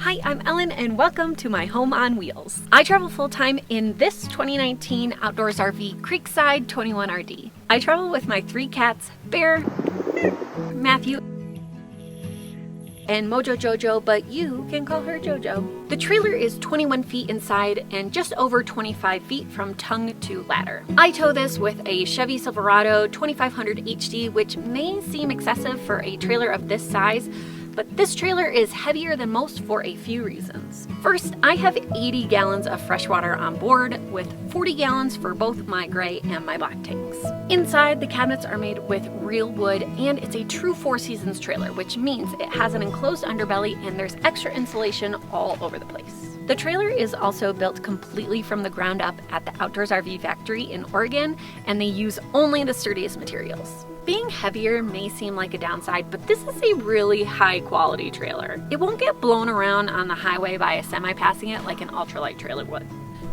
Hi, I'm Ellen and welcome to my home on wheels. I travel full-time in this 2019 outdoors RV Creekside 21RD. I travel with my 3 cats, Bear, Matthew, and Mojo Jojo, but you can call her Jojo. The trailer is 21 feet inside and just over 25 feet from tongue to ladder. I tow this with a Chevy Silverado 2500 HD, which may seem excessive for a trailer of this size, but this trailer is heavier than most for a few reasons. First, I have 80 gallons of fresh water on board, with 40 gallons for both my gray and my black tanks. Inside, the cabinets are made with real wood, and it's a true 4 seasons trailer, which means it has an enclosed underbelly and there's extra insulation all over the place. The trailer is also built completely from the ground up at the Outdoors RV Factory in Oregon, and they use only the sturdiest materials. Being heavier may seem like a downside, but this is a really high quality trailer. It won't get blown around on the highway by a semi passing it like an ultralight trailer would.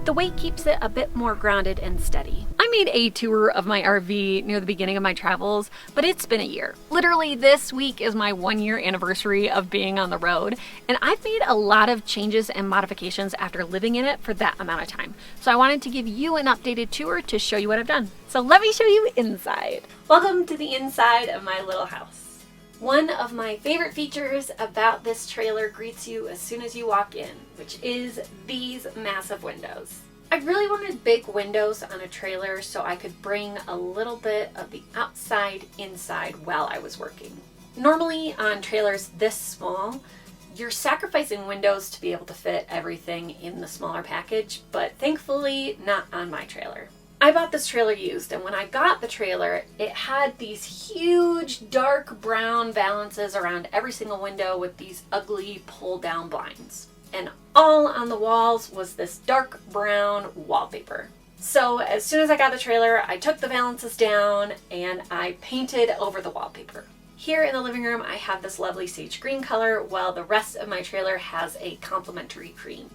The weight keeps it a bit more grounded and steady. I made a tour of my RV near the beginning of my travels, but it's been a year. Literally this week is my 1-year anniversary of being on the road, and I've made a lot of changes and modifications after living in it for that amount of time. So I wanted to give you an updated tour to show you what I've done. So let me show you inside. Welcome to the inside of my little house. One of my favorite features about this trailer greets you as soon as you walk in, which is these massive windows. I really wanted big windows on a trailer so I could bring a little bit of the outside inside while I was working. Normally on trailers this small, you're sacrificing windows to be able to fit everything in the smaller package, but thankfully not on my trailer. I bought this trailer used, and when I got the trailer, it had these huge dark brown valances around every single window with these ugly pull-down blinds. And all on the walls was this dark brown wallpaper. So as soon as I got the trailer, I took the valances down and I painted over the wallpaper. Here in the living room, I have this lovely sage green color, while the rest of my trailer has a complementary cream.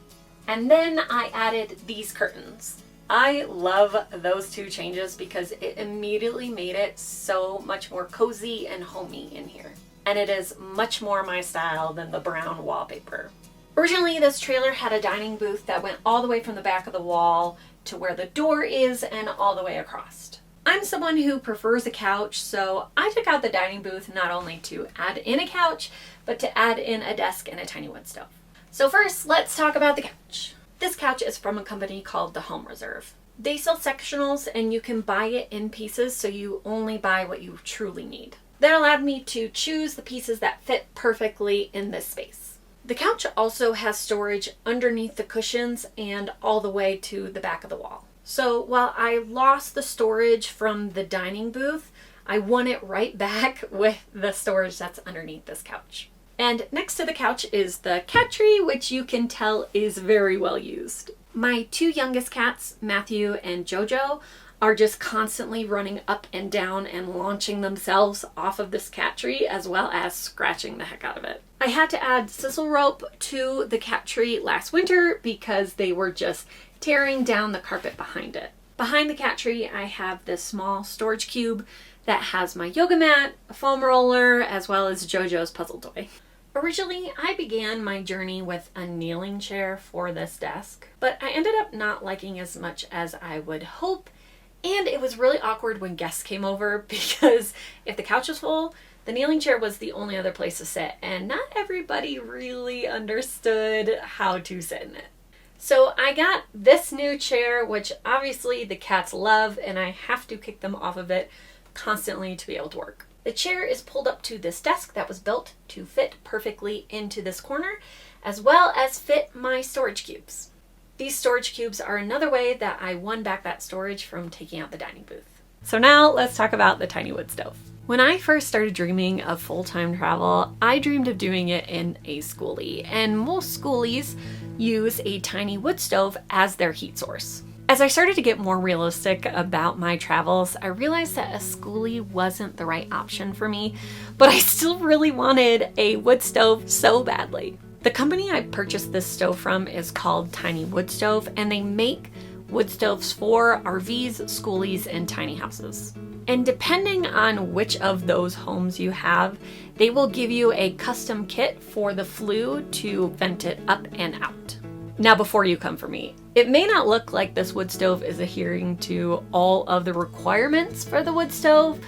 And then I added these curtains. I love those 2 changes because it immediately made it so much more cozy and homey in here. And it is much more my style than the brown wallpaper. Originally, this trailer had a dining booth that went all the way from the back of the wall to where the door is and all the way across. I'm someone who prefers a couch, so I took out the dining booth not only to add in a couch, but to add in a desk and a tiny wood stove. So first, let's talk about the couch. This couch is from a company called The Home Reserve. They sell sectionals and you can buy it in pieces, so you only buy what you truly need. That allowed me to choose the pieces that fit perfectly in this space. The couch also has storage underneath the cushions and all the way to the back of the wall. So while I lost the storage from the dining booth, I won it right back with the storage that's underneath this couch. And next to the couch is the cat tree, which you can tell is very well used. My 2 youngest cats, Matthew and Jojo, are just constantly running up and down and launching themselves off of this cat tree, as well as scratching the heck out of it. I had to add sisal rope to the cat tree last winter because they were just tearing down the carpet behind it. Behind the cat tree, I have this small storage cube that has my yoga mat, a foam roller, as well as Jojo's puzzle toy. Originally, I began my journey with a kneeling chair for this desk, but I ended up not liking as much as I would hope, and it was really awkward when guests came over because if the couch was full, the kneeling chair was the only other place to sit, and not everybody really understood how to sit in it. So I got this new chair, which obviously the cats love, and I have to kick them off of it constantly to be able to work. The chair is pulled up to this desk that was built to fit perfectly into this corner, as well as fit my storage cubes. These storage cubes are another way that I won back that storage from taking out the dining booth. So now let's talk about the tiny wood stove. When I first started dreaming of full-time travel, I dreamed of doing it in a schoolie, and most schoolies use a tiny wood stove as their heat source. As I started to get more realistic about my travels, I realized that a schoolie wasn't the right option for me, but I still really wanted a wood stove so badly. The company I purchased this stove from is called Tiny Wood Stove, and they make wood stoves for RVs, schoolies, and tiny houses. And depending on which of those homes you have, they will give you a custom kit for the flue to vent it up and out. Now, before you come for me, it may not look like this wood stove is adhering to all of the requirements for the wood stove,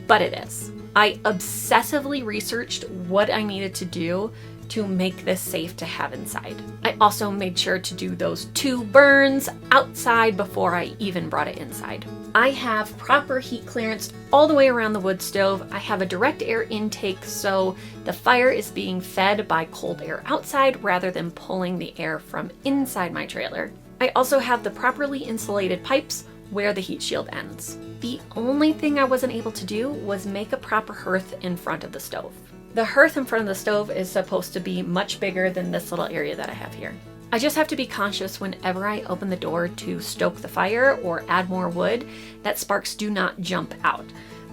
but it is. I obsessively researched what I needed to do to make this safe to have inside. I also made sure to do those 2 burns outside before I even brought it inside. I have proper heat clearance all the way around the wood stove. I have a direct air intake, so the fire is being fed by cold air outside rather than pulling the air from inside my trailer. I also have the properly insulated pipes where the heat shield ends. The only thing I wasn't able to do was make a proper hearth in front of the stove. The hearth in front of the stove is supposed to be much bigger than this little area that I have here. I just have to be conscious whenever I open the door to stoke the fire or add more wood that sparks do not jump out.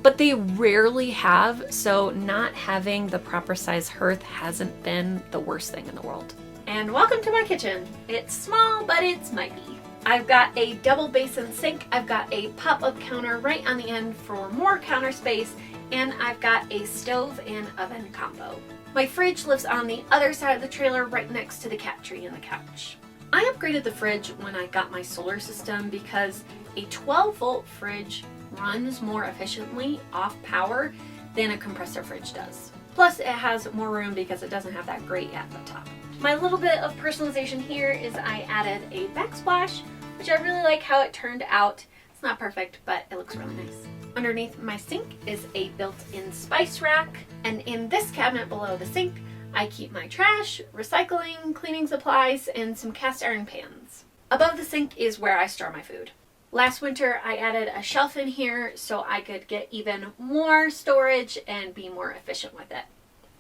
But they rarely have, so not having the proper size hearth hasn't been the worst thing in the world. And welcome to my kitchen. It's small, but it's mighty. I've got a double basin sink, I've got a pop-up counter right on the end for more counter space, and I've got a stove and oven combo. My fridge lives on the other side of the trailer right next to the cat tree and the couch. I upgraded the fridge when I got my solar system because a 12-volt fridge runs more efficiently off power than a compressor fridge does. Plus it has more room because it doesn't have that grate at the top. My little bit of personalization here is I added a backsplash, which I really like how it turned out. It's not perfect, but it looks really nice. Underneath my sink is a built-in spice rack, and in this cabinet below the sink, I keep my trash, recycling, cleaning supplies, and some cast iron pans. Above the sink is where I store my food. Last winter, I added a shelf in here so I could get even more storage and be more efficient with it.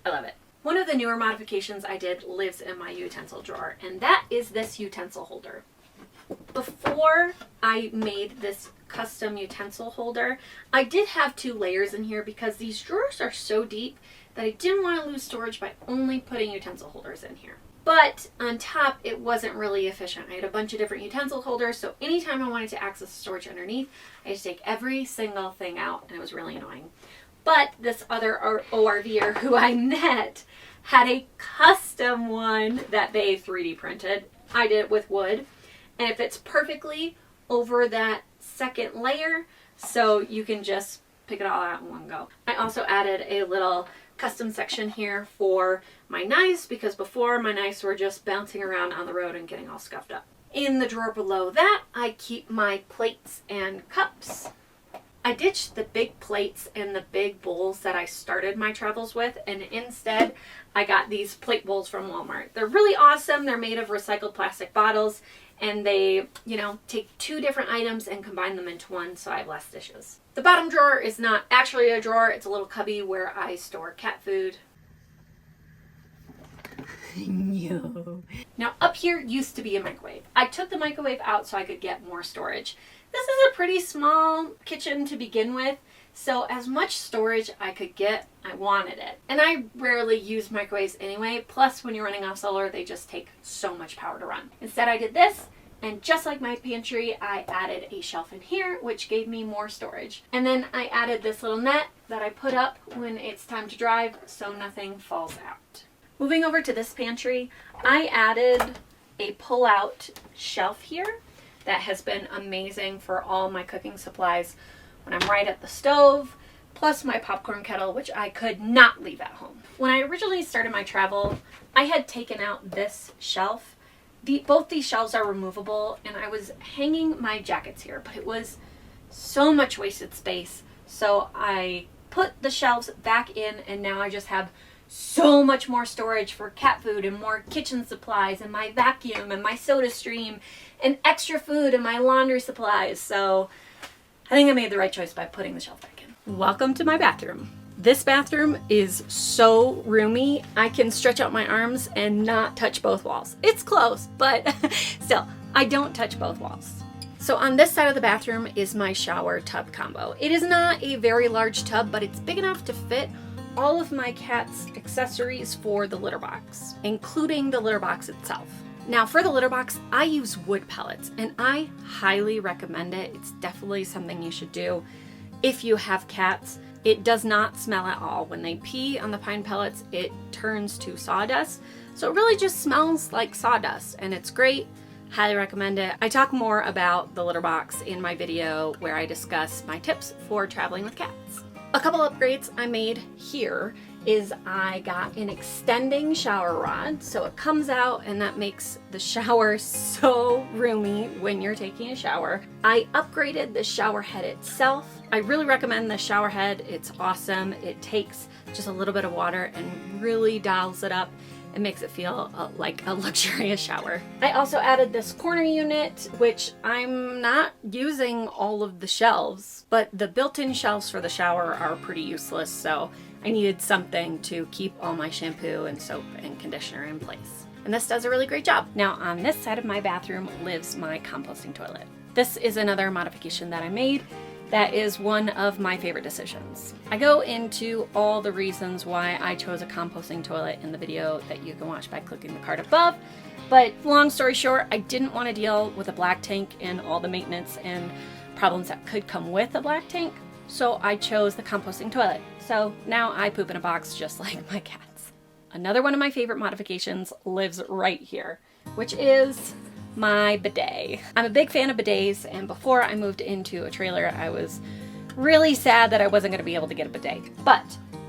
I love it. One of the newer modifications I did lives in my utensil drawer, and that is this utensil holder. Before I made this custom utensil holder, I did have 2 layers in here because these drawers are so deep that I didn't want to lose storage by only putting utensil holders in here. But on top, it wasn't really efficient. I had a bunch of different utensil holders, so anytime I wanted to access storage underneath, I had to take every single thing out, and it was really annoying. But this other ORVer who I met had a custom one that they 3D printed. I did it with wood, and it fits perfectly over that second layer, so you can just pick it all out in one go. I also added a little custom section here for my knives because before my knives were just bouncing around on the road and getting all scuffed up. In the drawer below that, I keep my plates and cups. I ditched the big plates and the big bowls that I started my travels with, and instead I got these plate bowls from Walmart. They're really awesome. They're made of recycled plastic bottles, and they, take 2 different items and combine them into one, so I have less dishes. The bottom drawer is not actually a drawer. It's a little cubby where I store cat food. No. Now up here used to be a microwave. I took the microwave out so I could get more storage. This is a pretty small kitchen to begin with, so as much storage I could get, I wanted it. And I rarely use microwaves anyway, plus when you're running off solar, they just take so much power to run. Instead I did this, and just like my pantry, I added a shelf in here, which gave me more storage. And then I added this little net that I put up when it's time to drive so nothing falls out. Moving over to this pantry, I added a pull-out shelf here that has been amazing for all my cooking supplies when I'm right at the stove, plus my popcorn kettle, which I could not leave at home. When I originally started my travel, I had taken out this shelf. Both these shelves are removable, and I was hanging my jackets here, but it was so much wasted space. So I put the shelves back in, and now I just have so much more storage for cat food and more kitchen supplies and my vacuum and my soda stream and extra food and my laundry supplies. So I think I made the right choice by putting the shelf back in. Welcome to my bathroom. This bathroom is so roomy. I can stretch out my arms and not touch both walls. It's close, but still, I don't touch both walls. So on this side of the bathroom is my shower tub combo. It is not a very large tub, but it's big enough to fit all of my cat's accessories for the litter box, including the litter box itself. Now for the litter box, I use wood pellets, and I highly recommend it. It's definitely something you should do. If you have cats, it does not smell at all. When they pee on the pine pellets, it turns to sawdust. So it really just smells like sawdust, and it's great. Highly recommend it. I talk more about the litter box in my video where I discuss my tips for traveling with cats. A couple upgrades I made here is I got an extending shower rod, so it comes out and that makes the shower so roomy when you're taking a shower. I upgraded the shower head itself. I really recommend the shower head. It's awesome. It takes just a little bit of water and really dials it up. It makes it feel like a luxurious shower. I also added this corner unit, which I'm not using all of the shelves, but the built-in shelves for the shower are pretty useless, so I needed something to keep all my shampoo and soap and conditioner in place. And this does a really great job. Now on this side of my bathroom lives my composting toilet. This is another modification that I made. That is one of my favorite decisions. I go into all the reasons why I chose a composting toilet in the video that you can watch by clicking the card above. But long story short, I didn't want to deal with a black tank and all the maintenance and problems that could come with a black tank. So I chose the composting toilet. So now I poop in a box just like my cats. Another one of my favorite modifications lives right here, which is my bidet. I'm a big fan of bidets, and before I moved into a trailer, I was really sad that I wasn't going to be able to get a bidet. But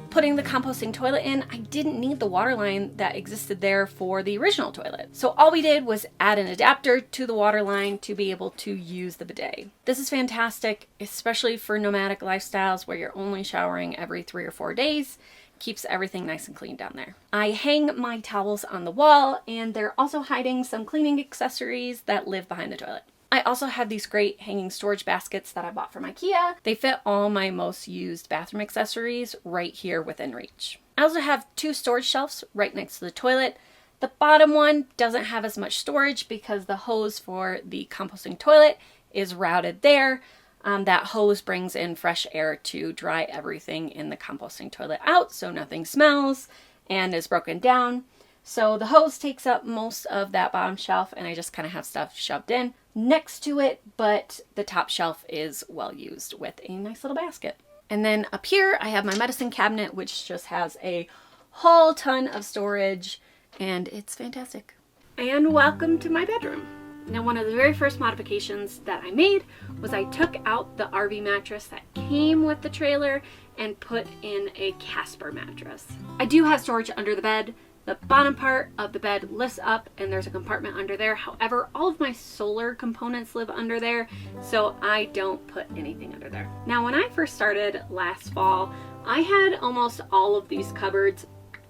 putting the composting toilet in, I didn't need the water line that existed there for the original toilet. So all we did was add an adapter to the water line to be able to use the bidet. This is fantastic, especially for nomadic lifestyles where you're only showering every 3 or 4 days. Keeps everything nice and clean down there. I hang my towels on the wall, and they're also hiding some cleaning accessories that live behind the toilet. I also have these great hanging storage baskets that I bought from IKEA. They fit all my most used bathroom accessories right here within reach. I also have 2 storage shelves right next to the toilet. The bottom one doesn't have as much storage because the hose for the composting toilet is routed there. That hose brings in fresh air to dry everything in the composting toilet out so nothing smells and is broken down. So the hose takes up most of that bottom shelf, and I just kind of have stuff shoved in next to it, but the top shelf is well used with a nice little basket. And then up here I have my medicine cabinet, which just has a whole ton of storage, and it's fantastic. And welcome to my bedroom. Now, one of the very first modifications that I made was I took out the RV mattress that came with the trailer and put in a Casper mattress. I do have storage under the bed. The bottom part of the bed lifts up and there's a compartment under there. However, all of my solar components live under there, so I don't put anything under there. Now, when I first started last fall, I had almost all of these cupboards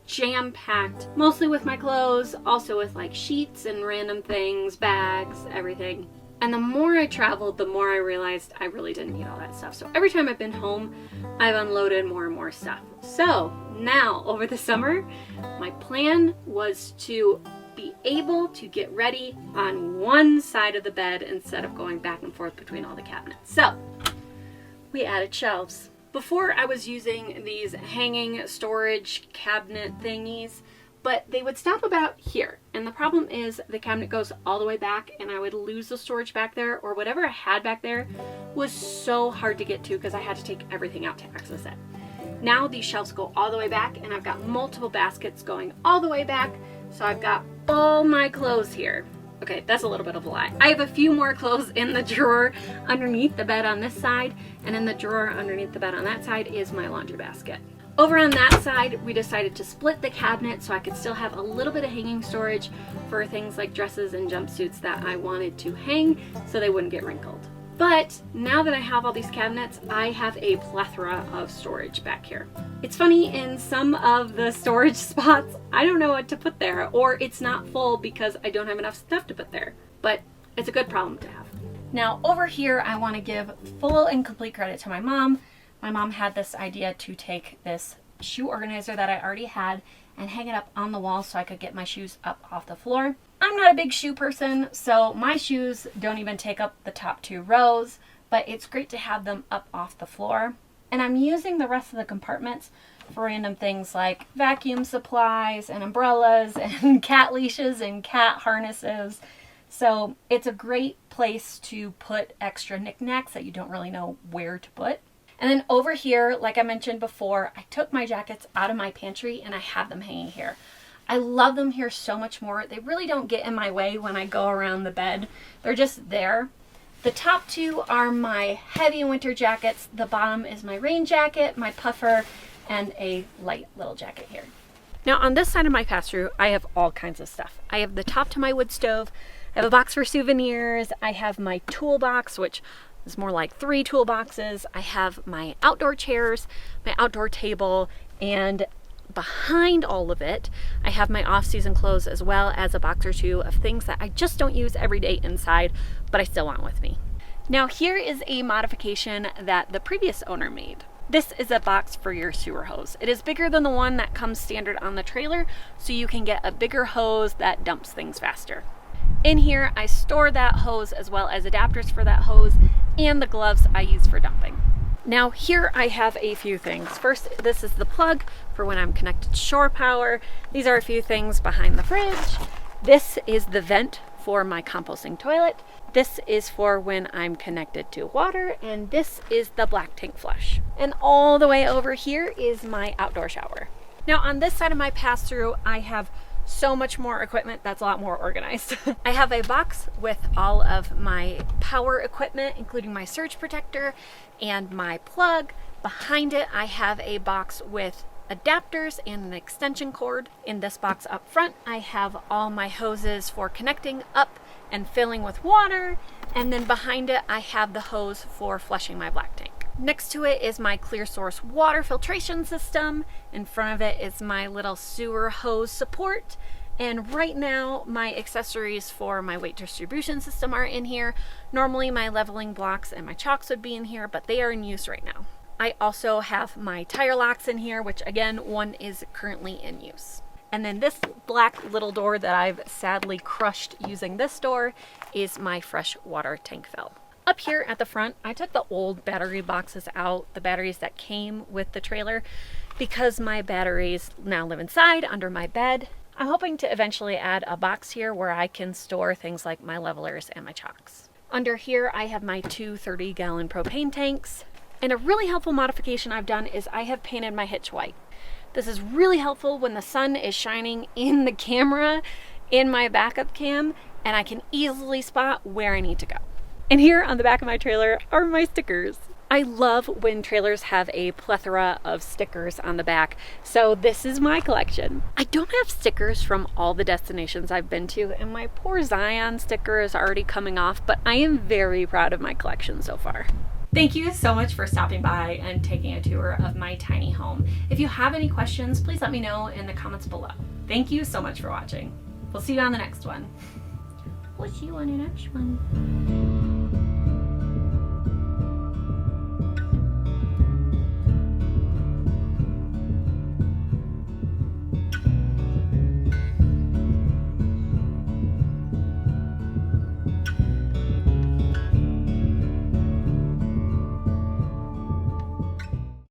jam-packed, mostly with my clothes, also with like sheets and random things, bags, everything. And the more I traveled, the more I realized I really didn't need all that stuff. So every time I've been home, I've unloaded more and more stuff. So now, over the summer, my plan was to be able to get ready on one side of the bed instead of going back and forth between all the cabinets. So we added shelves. Before, I was using these hanging storage cabinet thingies, but they would stop about here. And the problem is the cabinet goes all the way back and I would lose the storage back there, or whatever I had back there was so hard to get to because I had to take everything out to access it. Now these shelves go all the way back and I've got multiple baskets going all the way back. So I've got all my clothes here. Okay, that's a little bit of a lie. I have a few more clothes in the drawer underneath the bed on this side, and in the drawer underneath the bed on that side is my laundry basket. Over on that side, we decided to split the cabinet so I could still have a little bit of hanging storage for things like dresses and jumpsuits that I wanted to hang so they wouldn't get wrinkled. But now that I have all these cabinets, I have a plethora of storage back here. It's funny, in some of the storage spots, I don't know what to put there, or it's not full because I don't have enough stuff to put there. But it's a good problem to have. Now over here, I want to give full and complete credit to my mom. My mom had this idea to take this shoe organizer that I already had and hang it up on the wall so I could get my shoes up off the floor. I'm not a big shoe person, so my shoes don't even take up the top 2 rows, but it's great to have them up off the floor. And I'm using the rest of the compartments for random things like vacuum supplies and umbrellas and cat leashes and cat harnesses. So it's a great place to put extra knickknacks that you don't really know where to put. And then over here, like I mentioned before, I took my jackets out of my pantry and I have them hanging here. I love them here so much more. They really don't get in my way when I go around the bed. They're just there. The top two are my heavy winter jackets. The bottom is my rain jacket, my puffer, and a light little jacket here. Now on this side of my pass-through, I have all kinds of stuff. I have the top to my wood stove. I have a box for souvenirs. I have my toolbox, which is more like 3 toolboxes. I have my outdoor chairs, my outdoor table, and behind all of it, I have my off-season clothes as well as a box or two of things that I just don't use every day inside, but I still want with me. Now here is a modification that the previous owner made. This is a box for your sewer hose. It is bigger than the one that comes standard on the trailer, so you can get a bigger hose that dumps things faster. In here, I store that hose as well as adapters for that hose and the gloves I use for dumping. Now here I have a few things. First, this is the plug for when I'm connected to shore power. These are a few things behind the fridge. This is the vent for my composting toilet. This is for when I'm connected to water, and this is the black tank flush. And all the way over here is my outdoor shower. Now on this side of my pass-through, I have so much more equipment that's a lot more organized. I have a box with all of my power equipment, including my surge protector and my plug. Behind it, I have a box with adapters and an extension cord. In this box up front, I have all my hoses for connecting up and filling with water. And then behind it, I have the hose for flushing my black tank. Next to it is my Clearsource water filtration system. In front of it is my little sewer hose support. And right now, my accessories for my weight distribution system are in here. Normally, my leveling blocks and my chocks would be in here, but they are in use right now. I also have my tire locks in here, which again, one is currently in use. And then this black little door that I've sadly crushed using this door is my fresh water tank fill. Up here at the front, I took the old battery boxes out, the batteries that came with the trailer, because my batteries now live inside under my bed. I'm hoping to eventually add a box here where I can store things like my levelers and my chocks. Under here, I have my 2 30-gallon propane tanks. And a really helpful modification I've done is I have painted my hitch white. This is really helpful when the sun is shining in the camera, in my backup cam, and I can easily spot where I need to go. And here on the back of my trailer are my stickers. I love when trailers have a plethora of stickers on the back, so this is my collection. I don't have stickers from all the destinations I've been to, and my poor Zion sticker is already coming off, but I am very proud of my collection so far. Thank you so much for stopping by and taking a tour of my tiny home. If you have any questions, please let me know in the comments below. Thank you so much for watching. We'll see you on the next one. We'll see you on the next one.